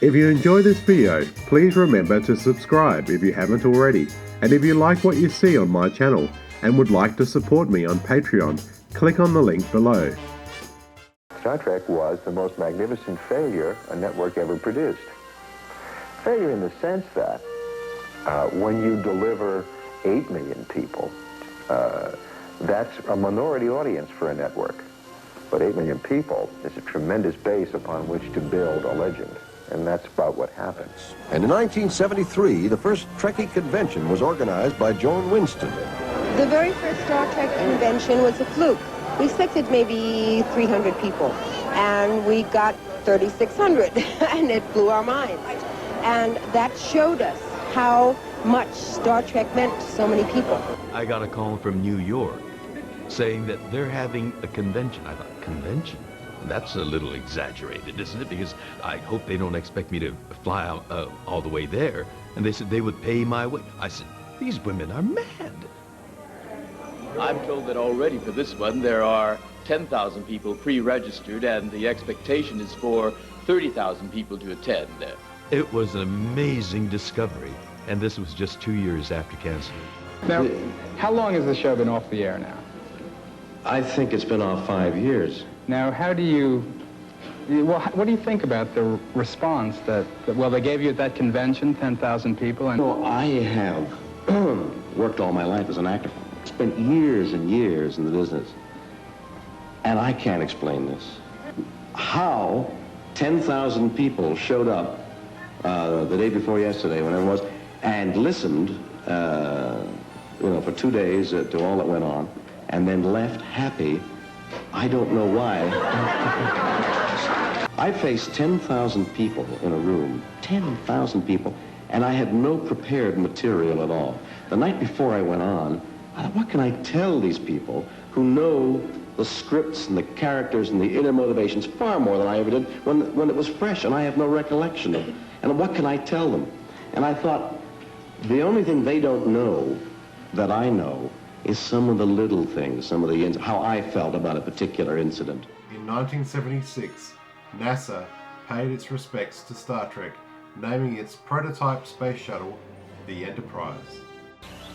If you enjoy this video, please remember to subscribe if you haven't already. And if you like what you see on my channel and would like to support me on Patreon, click on the link below. Star Trek was the most magnificent failure a network ever produced. Failure in the sense that when you deliver 8 million people, that's a minority audience for a network. But 8 million people is a tremendous base upon which to build a legend. And that's about what happened. And in 1973, the first Trekkie convention was organized by Joan Winston. The very first Star Trek convention was a fluke. We expected maybe 300 people, and we got 3,600, and it blew our minds. And that showed us how much Star Trek meant to so many people. I got a call from New York saying that they're having a convention. I thought, convention? That's a little exaggerated, isn't it? Because I hope they don't expect me to fly out, all the way there. And they said they would pay my way. I said, these women are mad. I'm told that already for this one there are 10,000 people pre-registered, and the expectation is for 30,000 people to attend. It was an amazing discovery, and this was just 2 years after cancer. Now, how long has the show been off the air now? I think it's been off 5 years. Now, how do you, well, what do you think about the response that well, they gave you at that convention, 10,000 people, and... No, I have worked all my life as an actor. Spent years and years in the business. And I can't explain this. How 10,000 people showed up the day before yesterday, whenever it was, and listened, for 2 days to all that went on, and then left happy. I don't know why. I faced 10,000 people in a room, 10,000 people, and I had no prepared material at all. The night before I went on, I thought, what can I tell these people who know the scripts and the characters and the inner motivations far more than I ever did when it was fresh and I have no recollection of it. And what can I tell them? And I thought, the only thing they don't know that I know is some of the little things, some of the how I felt about a particular incident. In 1976, NASA paid its respects to Star Trek, naming its prototype space shuttle the Enterprise.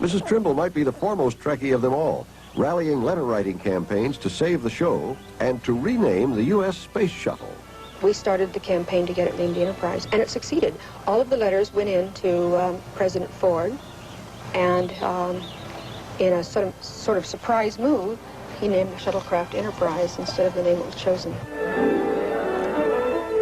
Mrs. Trimble might be the foremost Trekkie of them all, rallying letter-writing campaigns to save the show and to rename the U.S. Space Shuttle. We started the campaign to get it named the Enterprise, and it succeeded. All of the letters went in to President Ford, and in a sort of surprise move, he named the shuttlecraft Enterprise instead of the name that was chosen.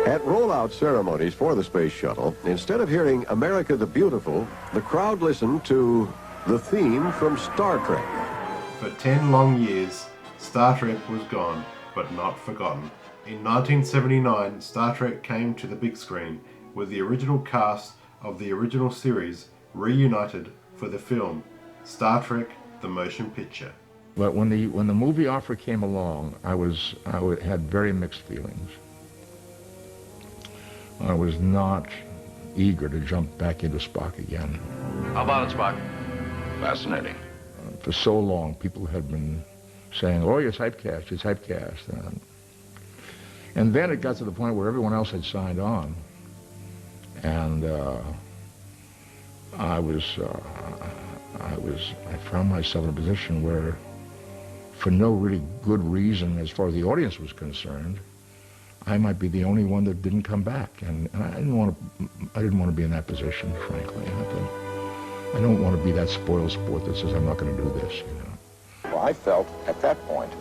At rollout ceremonies for the space shuttle, instead of hearing America the Beautiful, the crowd listened to the theme from Star Trek. For 10 long years, Star Trek was gone, but not forgotten. In 1979, Star Trek came to the big screen with the original cast of the original series reunited for the film Star Trek: The Motion Picture. But when the movie offer came along, I had very mixed feelings. I was not eager to jump back into Spock again. How about it, Spock? Fascinating. For so long, people had been saying, "Oh, you're typecast, you're typecast." And then it got to the point where everyone else had signed on, and I found myself in a position where, for no really good reason as far as the audience was concerned, I might be the only one that didn't come back, and I didn't want to be in that position, frankly. I don't want to be that spoiled sport that says I'm not going to do this, Well, I felt at that point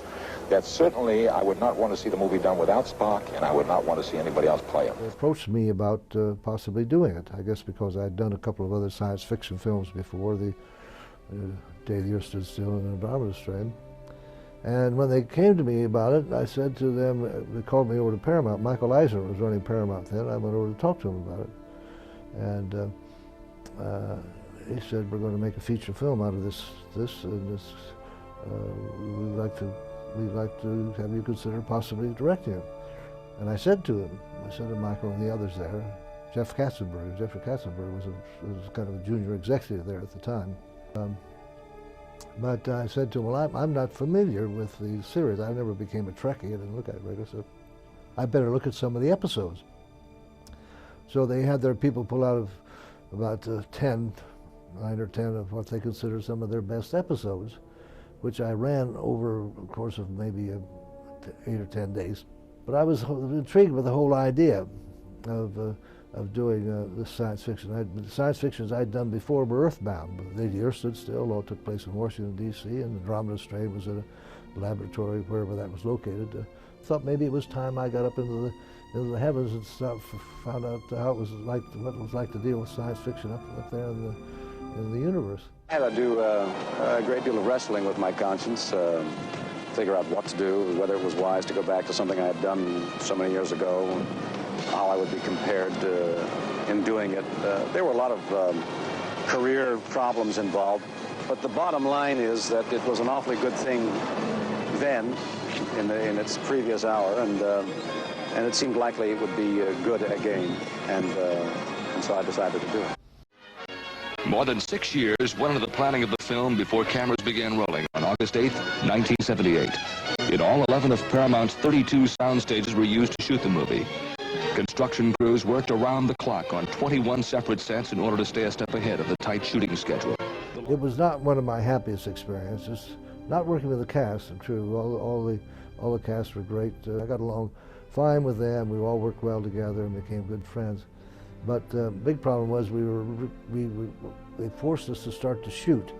that certainly I would not want to see the movie done without Spock, and I would not want to see anybody else play him. They approached me about possibly doing it, I guess because I'd done a couple of other science fiction films before, the Day the Earth Stood Still and Andromeda Strain. And when they came to me about it, I said to them, they called me over to Paramount. Michael Eisner was running Paramount then. I went over to talk to him about it. And he said, we're going to make a feature film out of this, and we'd like to have you consider possibly directing it. And I said to him, to Michael and the others there, Jeffrey Katzenberg was kind of a junior executive there at the time. But I said to him, well, I'm not familiar with the series. I never became a Trekkie. I didn't look at it regularly, so I better look at some of the episodes. So they had their people pull out of about 9 or 10 of what they consider some of their best episodes, which I ran over a course of maybe 8 or 10 days. But I was intrigued with the whole idea of doing this science fiction. The science fictions I'd done before were earthbound. The Earth Stood Still all took place in Washington, D.C., and the Andromeda Strain was in a laboratory wherever that was located. Thought maybe it was time I got up into the heavens and found out how it was like, what it was like to deal with science fiction up there in the universe. I had to do a great deal of wrestling with my conscience, figure out what to do, whether it was wise to go back to something I had done so many years ago, how I would be compared in doing it. There were a lot of career problems involved, but the bottom line is that it was an awfully good thing then, in its previous hour, and it seemed likely it would be good again, and so I decided to do it. More than 6 years went into the planning of the film before cameras began rolling on August 8, 1978. In all, 11 of Paramount's 32 sound stages were used to shoot the movie. Construction crews worked around the clock on 21 separate sets in order to stay a step ahead of the tight shooting schedule. It was not one of my happiest experiences. Not working with the cast, and true, all the cast were great. I got along fine with them. We all worked well together and became good friends. But the big problem was they forced us to start to shoot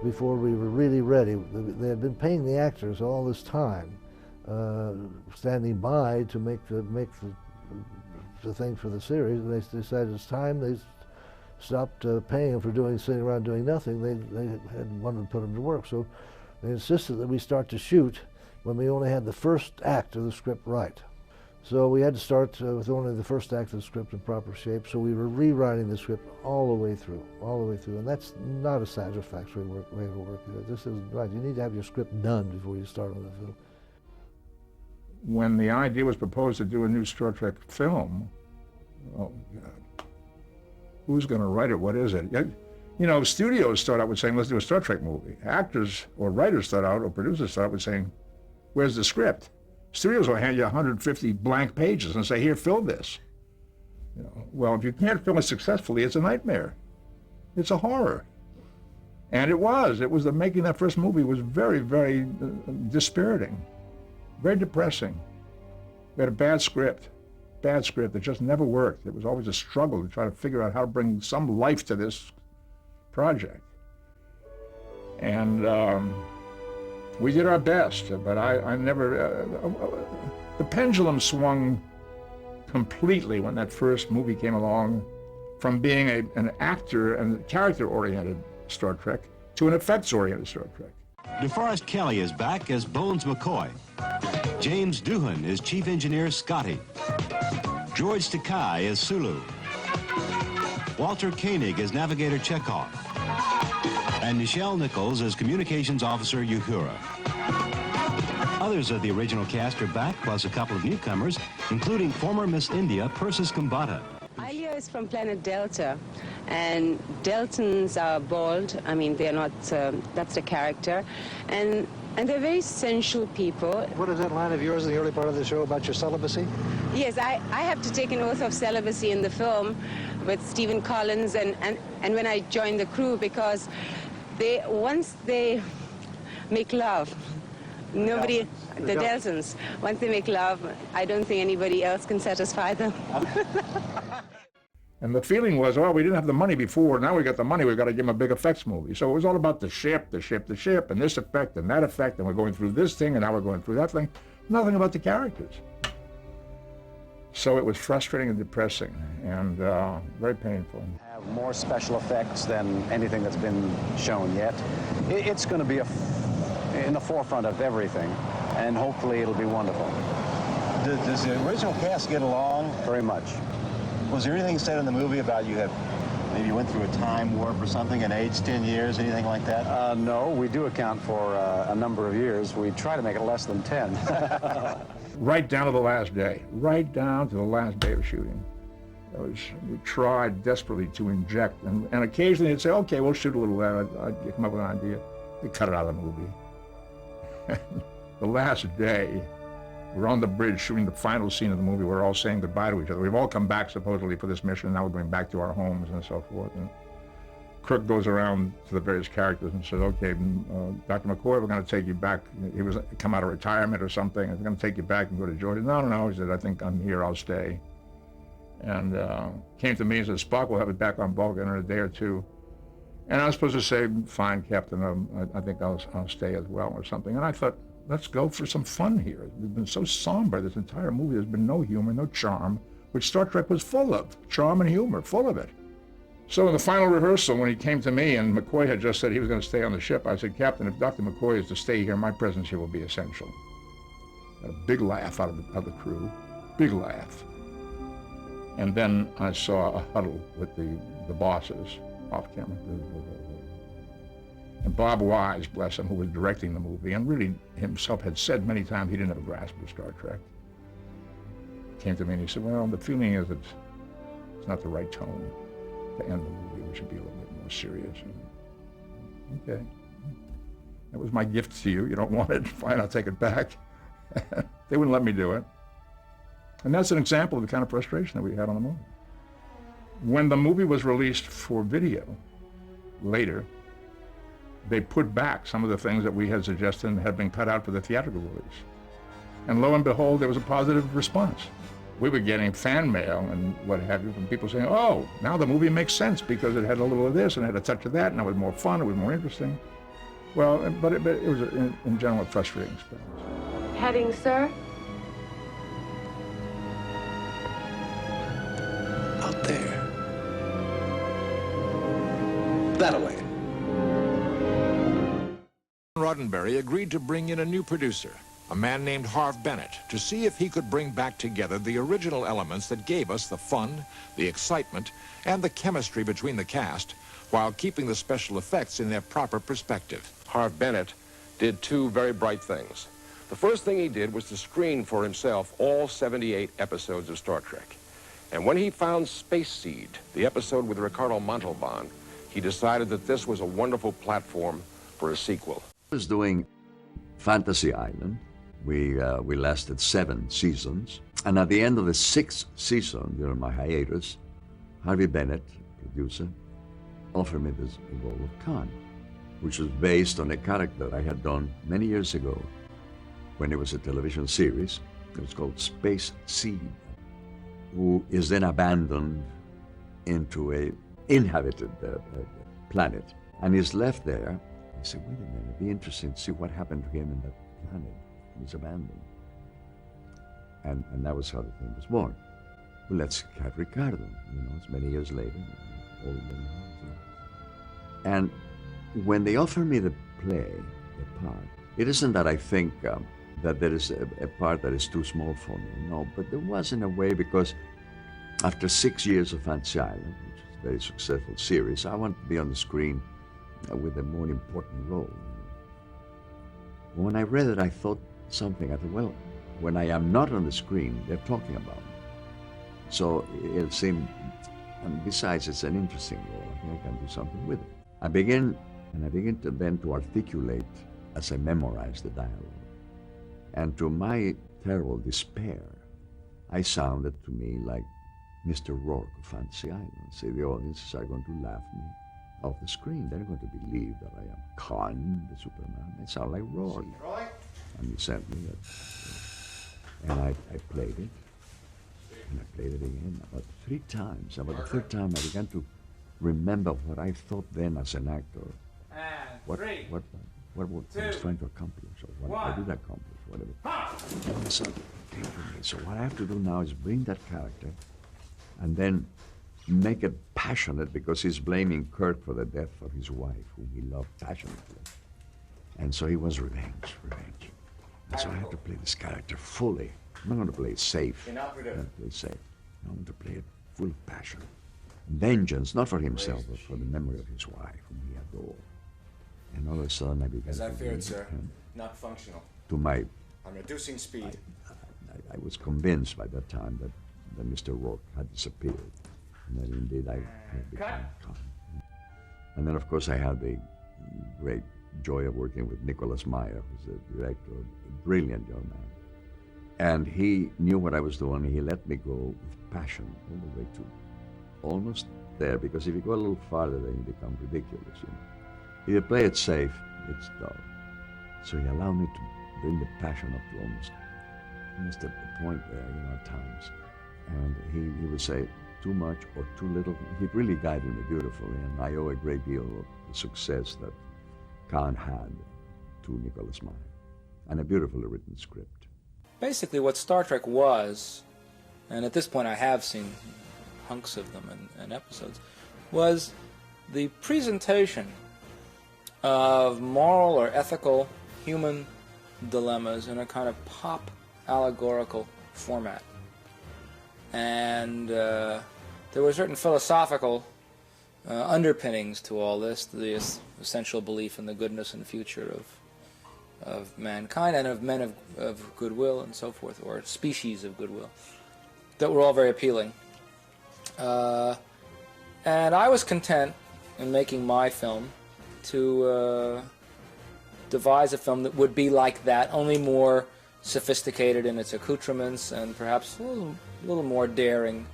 before we were really ready. They had been paying the actors all this time, standing by to make the thing for the series, and they decided it's time. They stopped paying them for sitting around doing nothing. They had wanted to put them to work, so they insisted that we start to shoot when we only had the first act of the script right. So we had to start with only the first act of the script in proper shape, so we were rewriting the script all the way through, and that's not a satisfactory way to work. This isn't right. You need to have your script done before you start on the film. When the idea was proposed to do a new Star Trek film, oh God, who's going to write it? What is it? You know, studios start out with saying, let's do a Star Trek movie. Actors or writers start out, or producers start out with saying, where's the script? Studios will hand you 150 blank pages and say, here, fill this. You know, well, if you can't fill it successfully, it's a nightmare. It's a horror. And it was. Making that first movie was very, very dispiriting, very depressing. We had a bad script that just never worked. It was always a struggle to try to figure out how to bring some life to this project. And we did our best, but I never, the pendulum swung completely when that first movie came along, from being an actor and character-oriented Star Trek to an effects-oriented Star Trek. DeForest Kelley is back as Bones McCoy. James Doohan is Chief Engineer Scotty. George Takei is Sulu. Walter Koenig is Navigator Chekhov. And Nichelle Nichols as Communications Officer Uhura. Others of the original cast are back, plus a couple of newcomers, including former Miss India, Persis Kambata. Ilia is from planet Delta, and Deltans are bald. I mean, they're not, that's the character. And they're very sensual people. What is that line of yours in the early part of the show about your celibacy? Yes, I have to take an oath of celibacy in the film with Stephen Collins and when I joined the crew, because once they make love, nobody, the Deltans, once they make love, I don't think anybody else can satisfy them. And the feeling was, oh, we didn't have the money before, now we got the money, we've got to give them a big effects movie. So it was all about the ship, and this effect, and that effect, and we're going through this thing, and now we're going through that thing. Nothing about the characters. So it was frustrating and depressing, and very painful. Have more special effects than anything that's been shown yet. It's going to be in the forefront of everything, and hopefully it'll be wonderful. Does the original cast get along? Very much. Was there anything said in the movie about maybe you went through a time warp or something and aged 10 years, anything like that? No, we do account for a number of years. We try to make it less than 10. Right down to the last day. Right down to the last day of shooting. We tried desperately to inject, and occasionally they'd say, okay, we'll shoot a little of that. I'd come up with an idea. They cut it out of the movie. The last day, We're on the bridge shooting the final scene of the movie. We're all saying goodbye to each other. We've all come back supposedly for this mission, and now we're going back to our homes and so forth. And Kirk goes around to the various characters and says, okay, Dr. McCoy, we're going to take you back. He was come out of retirement or something. We're going to take you back and go to Georgia. No. He said, I think I'm here, I'll stay. And came to me and said, Spock, we'll have it back on Vulcan in a day or two. And I was supposed to say, fine, Captain, I think I'll stay as well or something. And I thought, let's go for some fun here. We've been so somber this entire movie. There's been no humor, no charm, which Star Trek was full of, charm and humor, full of it. So in the final rehearsal, when he came to me and McCoy had just said he was going to stay on the ship, I said, Captain, if Dr. McCoy is to stay here, my presence here will be essential. Got a big laugh out of the crew, big laugh. And then I saw a huddle with the bosses off camera. And Bob Wise, bless him, who was directing the movie, and really himself had said many times he didn't have a grasp of Star Trek, came to me and he said, well, the feeling is that it's not the right tone to end the movie. We should be a little bit more serious. And, okay. That was my gift to you. You don't want it? Fine, I'll take it back. They wouldn't let me do it. And that's an example of the kind of frustration that we had on the movie. When the movie was released for video later, they put back some of the things that we had suggested and had been cut out for the theatrical release. And lo and behold, there was a positive response. We were getting fan mail and what have you from people saying, oh, now the movie makes sense because it had a little of this and had a touch of that, and it was more fun, it was more interesting. Well, but it was, in general, a frustrating experience. Heading, sir? Out there. That-a-way. Roddenberry agreed to bring in a new producer, a man named Harve Bennett, to see if he could bring back together the original elements that gave us the fun, the excitement, and the chemistry between the cast, while keeping the special effects in their proper perspective. Harve Bennett did two very bright things. The first thing he did was to screen for himself all 78 episodes of Star Trek. And when he found Space Seed, the episode with Ricardo Montalban, he decided that this was a wonderful platform for a sequel. I was doing Fantasy Island. We lasted 7 seasons. And at the end of the 6th season, during my hiatus, Harvey Bennett, producer, offered me this role of Khan, which was based on a character I had done many years ago when it was a television series. It was called Space Seed, who is then abandoned into a inhabited planet and is left there. I said, wait a minute, it'd be interesting to see what happened to him in that planet. He was abandoned. And that was how the thing was born. Well, let's have Ricardo, it's many years later, older than now. And when they offered me the play, the part, it isn't that I think that there is a part that is too small for me, no, but there was in a way, because after 6 years of Fantasy Island, which is a very successful series, I wanted to be on the screen with a more important role. When I read it, I thought something. I thought, well, when I am not on the screen, they're talking about me. So it seemed, and besides, it's an interesting role. I think I can do something with it. I begin to then to articulate as I memorize the dialogue. And to my terrible despair, I sounded to me like Mr. Rourke of Fantasy Island. See, the audiences are going to laugh me off the screen. They're going to believe that I am Khan, the Superman. I sound like Rourke. And he sent me that. And I played it. And I played it again about 3 times. About the 3rd time, I began to remember what I thought then as an actor. What I was trying to accomplish, or what I did accomplish, whatever. And so it came to me. So what I have to do now is bring that character and then make it passionate, because he's blaming Kirk for the death of his wife, whom he loved passionately. And so he was revenge. And so I have to play this character fully. I'm not going to play it safe. I'm going to play it safe. I'm going to play it full of passion. Vengeance, not for himself, but for the memory of his wife, whom he adored. And all of a sudden I began As I feared, sir, not functional. To my... I'm reducing speed. I was convinced by that time that Mr. Rourke had disappeared. And that indeed I had become Khan. And then, of course, I had the great joy of working with Nicholas Meyer, who's the director, a brilliant young man. And he knew what I was doing. He let me go with passion all the way to almost there, because if you go a little farther, then you become ridiculous. You know? If you play it safe, it's dull. So he allowed me to bring the passion up to almost at the point there, you know, at times. And he would say too much or too little. He really guided me beautifully, and I owe a great deal of the success that Khan had to Nicholas Meyer, and a beautifully written script. Basically what Star Trek was, and at this point I have seen hunks of them and episodes, was the presentation of moral or ethical human dilemmas in a kind of pop allegorical format. And there were certain philosophical underpinnings to all this, the essential belief in the goodness and future of mankind and of men of goodwill and so forth, or species of goodwill, that were all very appealing. And I was content in making my film to devise a film that would be like that, only more sophisticated in its accoutrements and perhaps a little more daring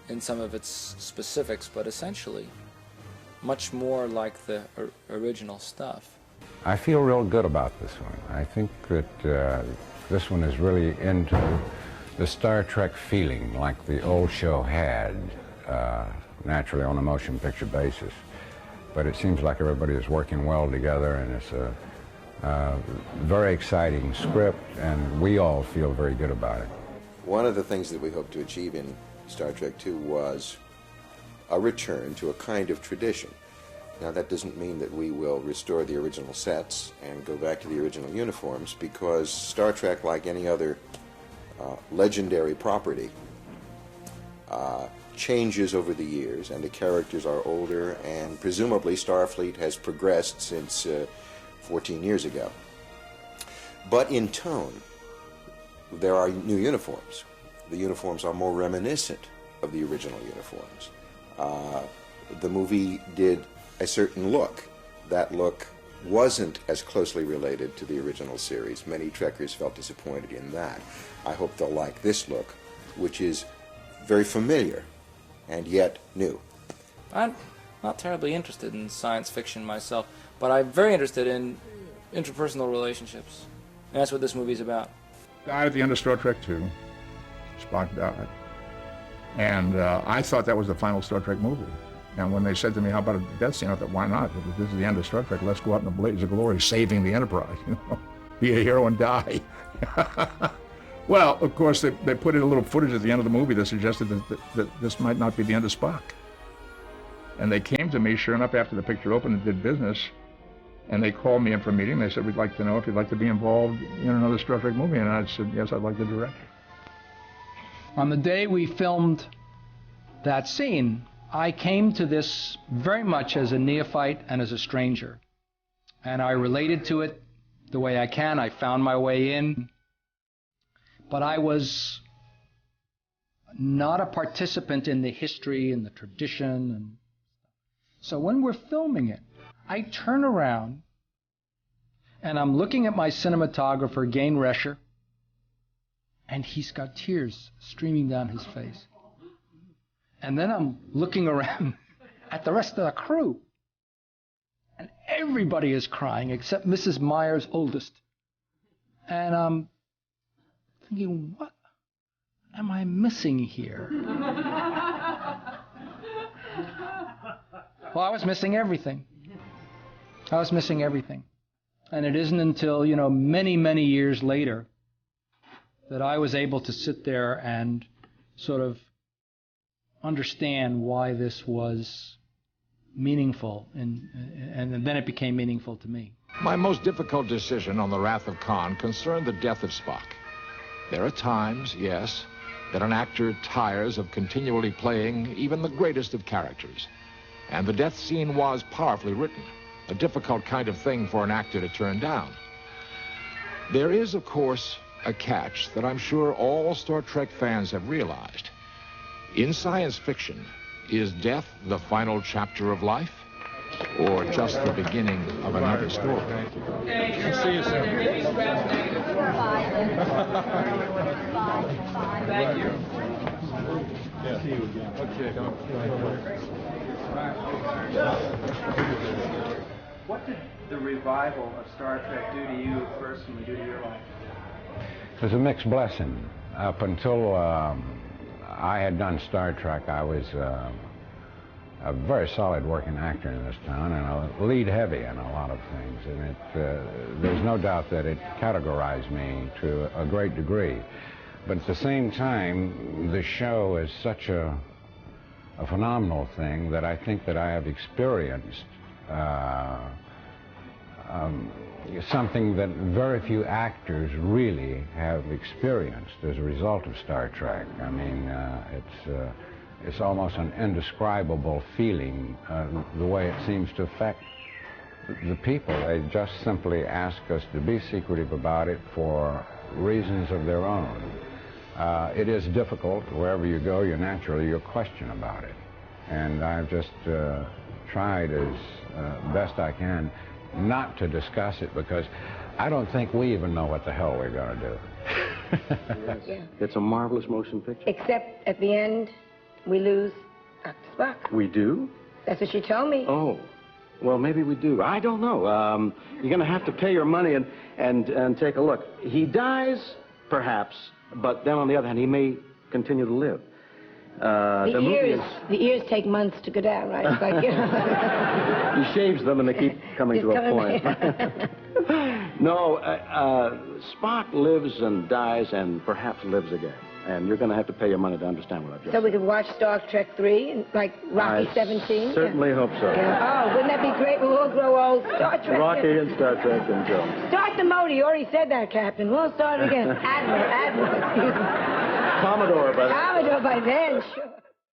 in some of its specifics, but essentially much more like the original stuff. I feel real good about this one. I think that this one is really into the Star Trek feeling like the old show had, naturally on a motion picture basis. But it seems like everybody is working well together, and it's a very exciting script, and we all feel very good about it. One of the things that we hoped to achieve in Star Trek II was a return to a kind of tradition. Now, that doesn't mean that we will restore the original sets and go back to the original uniforms, because Star Trek, like any other legendary property, changes over the years, and the characters are older, and presumably Starfleet has progressed since 14 years ago. But in tone, there are new uniforms. The uniforms are more reminiscent of the original uniforms. The movie did a certain look. That look wasn't as closely related to the original series. Many Trekkers felt disappointed in that. I hope they'll like this look, which is very familiar and yet new. I'm not terribly interested in science fiction myself, but I'm very interested in interpersonal relationships. And that's what this movie's about. Died at the end of Star Trek II. Spock died. And I thought that was the final Star Trek movie. And when they said to me, how about a death scene, I thought, why not? If this is the end of Star Trek, let's go out in a blaze of glory, saving the Enterprise, you know, be a hero and die. Well, of course, they put in a little footage at the end of the movie that suggested that this might not be the end of Spock. And they came to me, sure enough, after the picture opened and did business, and they called me in for a meeting. They said, we'd like to know if you'd like to be involved in another Star Trek movie. And I said, yes, I'd like to direct. On the day we filmed that scene, I came to this very much as a neophyte and as a stranger. And I related to it the way I can. I found my way in. But I was not a participant in the history and the tradition. And so when we're filming it, I turn around and I'm looking at my cinematographer, Gain Rescher, and he's got tears streaming down his face. And then I'm looking around at the rest of the crew, and everybody is crying except Mrs. Meyer's oldest. And I'm thinking, what am I missing here? Well, I was missing everything. I was missing everything. And it isn't until, you know, many, many years later that I was able to sit there and sort of understand why this was meaningful, and then it became meaningful to me. My most difficult decision on The Wrath of Khan concerned the death of Spock. There are times, yes, that an actor tires of continually playing even the greatest of characters. And the death scene was powerfully written, a difficult kind of thing for an actor to turn down. There is, of course, a catch that I'm sure all Star Trek fans have realized. In science fiction, is death the final chapter of life, or just the beginning of another story? See you soon. Thank you. Yeah. See you again. Okay. What did the revival of Star Trek do to you personally, do to your life? It was a mixed blessing. Up until I had done Star Trek, I was a very solid working actor in this town and a lead heavy in a lot of things. And there's no doubt that it categorized me to a great degree. But at the same time, the show is such a phenomenal thing that I think that I have experienced something that very few actors really have experienced as a result of Star Trek. I mean, it's almost an indescribable feeling, the way it seems to affect the people. They just simply ask us to be secretive about it for reasons of their own. It is difficult. Wherever you go, you'll question about it. And I've just tried as best I can not to discuss it, because I don't think we even know what the hell we're going to do. Yes. It's a marvelous motion picture. Except at the end, we lose Dr. Spock. We do? That's what she told me. Oh, well, maybe we do. I don't know. You're going to have to pay your money and take a look. He dies, perhaps, but then on the other hand, he may continue to live. The ears take months to go down, right? It's like, you know. He shaves them and they keep coming to a point. No, Spock lives and dies and perhaps lives again. And you're going to have to pay your money to understand what I've just said. So we could watch Star Trek 3 and like Rocky 17? Certainly hope so. Yeah. Oh, wouldn't that be great? We'll all grow old. Star Trek. Rocky and Star Trek and Joe. Start the motor. You already said that, Captain. We'll start again. Admiral, excuse me. Commodore by then. Commodore by then, sure.